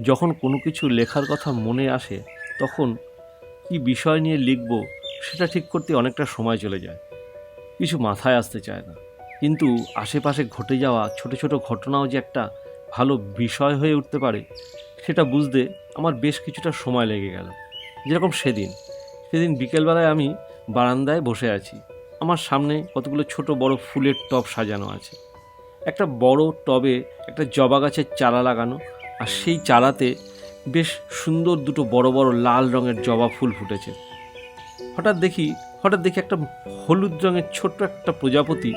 যখন কোনো কিছু লেখার কথা মনে আসে তখন কি বিষয় নিয়ে লিখব সেটা ঠিক করতে অনেকটা সময় চলে যায়, কিছু মাথায় আসতে চায় না। কিন্তু আশেপাশে ঘটে যাওয়া ছোট ছোট ঘটনাও যে একটা ভালো বিষয় হয়ে উঠতে পারে সেটা বুঝতে আমার বেশ কিছুটা সময় লেগে গেল। যেরকম সেদিন বিকেলবেলায় আমি বারান্দায় বসে আছি। আমার সামনে কতগুলো ছোট বড় ফুলের টব সাজানো আছে। একটা বড় টবে একটা জবা গাছের চারা লাগানো, আর সেই চারাতে বেশ সুন্দর দুটো বড় বড় লাল রঙের জবা ফুল ফুটেছে। হঠাৎ দেখি একটা হলুদ রঙের ছোট্ট একটা প্রজাপতি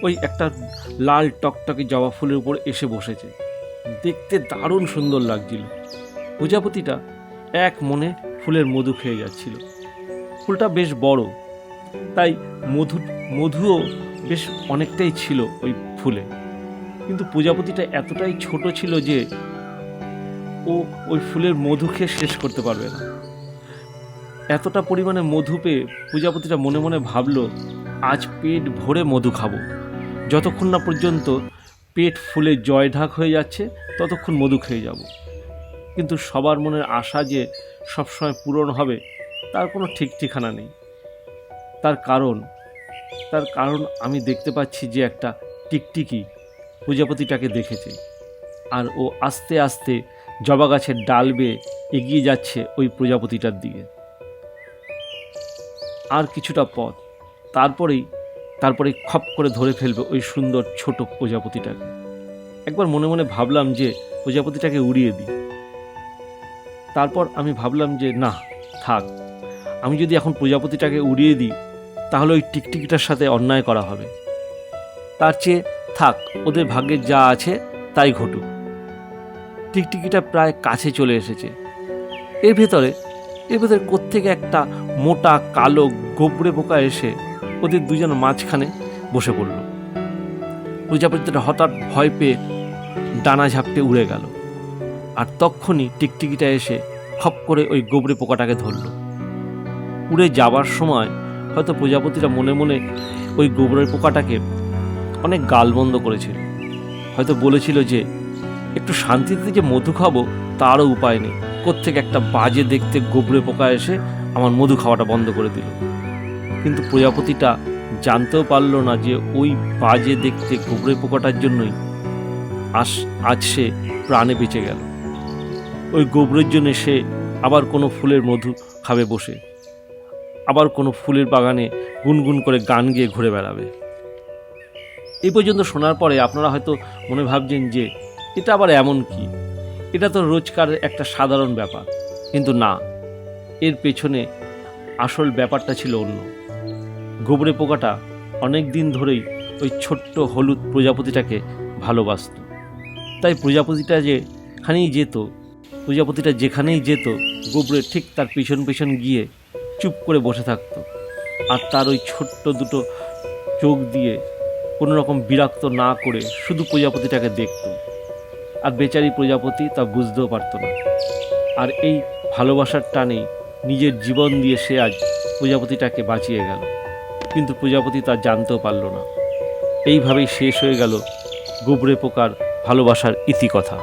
ওই একটা লাল টকটকে জবা ফুলের উপর এসে বসেছে। দেখতে দারুণ সুন্দর লাগছিল। প্রজাপতিটা এক মনে ফুলের মধু খেয়ে যাচ্ছিল। ফুলটা বেশ বড়, তাই মধুও বেশ অনেকটাই ছিল ওই ফুলে। কিন্তু প্রজাপতিটা এতটাই ছোট ছিল যে ও ওই ফুলের মধু খেয়ে শেষ করতে পারবে না। এতটা পরিমাণে মধু পেয়ে প্রজাপতিটা মনে মনে ভাবলো, আজ পেট ভরে মধু খাবো। যতক্ষণ না পর্যন্ত পেট ফুলে জয়ঢাক হয়ে যাচ্ছে ততক্ষণ মধু খেয়ে যাব। কিন্তু সবার মনের আশা যে সবসময় পূরণ হবে তার কোনো ঠিক ঠিকানা নেই। তার কারণ আমি দেখতে পাচ্ছি যে একটা টিকটিকি প্রজাপতিটাকে দেখেছে, আর ও আস্তে আস্তে জবা গাছের ডাল বেয়ে এগিয়ে যাচ্ছে ওই প্রজাপতিটার দিকে। আর কিছুটা পথ, তারপরেই খপ করে ধরে ফেলবে ওই সুন্দর ছোট প্রজাপতিটাকে। একবার মনে মনে ভাবলাম যে প্রজাপতিটাকে উড়িয়ে দিই। তারপর আমি ভাবলাম যে না, থাক, আমি যদি এখন প্রজাপতিটাকে উড়িয়ে দিই তাহলে ওই টিকটিকিটার সাথে অন্যায় করা হবে। তার চেয়ে থাক, ওদের ভাগ্যে যা আছে তাই ঘটুক। টিকটিকিটা প্রায় কাছে চলে এসেছে। এর ভেতরে কোত্থেকে একটা মোটা কালো গোবরে পোকা এসে ওদের দুজন মাঝখানে বসে পড়ল। প্রজাপতিটা হঠাৎ ভয় পেয়ে ডানা ঝাপটে উড়ে গেল, আর তক্ষুনি টিকটিকিটা এসে খপ করে ওই গোবরে পোকাটাকে ধরল। উড়ে যাবার সময় হয়তো প্রজাপতিটা মনে মনে ওই গোবরের পোকাটাকে অনেক গালমন্দ করেছিল। হয়তো বলেছিল যে একটু শান্তিতে যে মধু খাবো তারও উপায় নেই, কোত্থেকে একটা বাজে দেখতে গোবরে পোকা এসে আমার মধু খাওয়াটা বন্ধ করে দিল। কিন্তু প্রজাপতিটা জানতেও পারল না যে ওই বাজে দেখতে গোবরে পোকাটার জন্যই আজ সে প্রাণে বেঁচে গেল। ওই গোবরের জন্য সে আবার কোনো ফুলের মধু খাবে বসে, আবার কোনো ফুলের বাগানে গুনগুন করে গান গেয়ে ঘুরে বেড়াবে। এই পর্যন্ত শোনার পরে আপনারা হয়তো মনে ভাবছেন যে এটা আবার এমন কি, এটা তো রোজকার একটা সাধারণ ব্যাপার। কিন্তু না, এর পেছনে আসল ব্যাপারটা ছিল অন্য। গোবরে পোকাটা অনেক দিন ধরেই ওই ছোট্ট হলুদ প্রজাপতিটাকে ভালোবাসত। তাই প্রজাপতিটা যেখানেই যেত গোবরে ঠিক তার পিছন গিয়ে চুপ করে বসে থাকত, আর তার ওই ছোট্ট দুটো চোখ দিয়ে কোনো রকম বিরক্ত না করে শুধু প্রজাপতিটাকে দেখত। আর বেচারি প্রজাপতি তা বুঝতেও পারত না। আর এই ভালোবাসার টানে নিজের জীবন দিয়ে সে আজ প্রজাপতিটাকে বাঁচিয়ে গেল। কিন্তু প্রজাপতি তা জানতেও পারল না। এইভাবেই শেষ হয়ে গেল গোবরে পোকার ভালোবাসার ইতিকথা।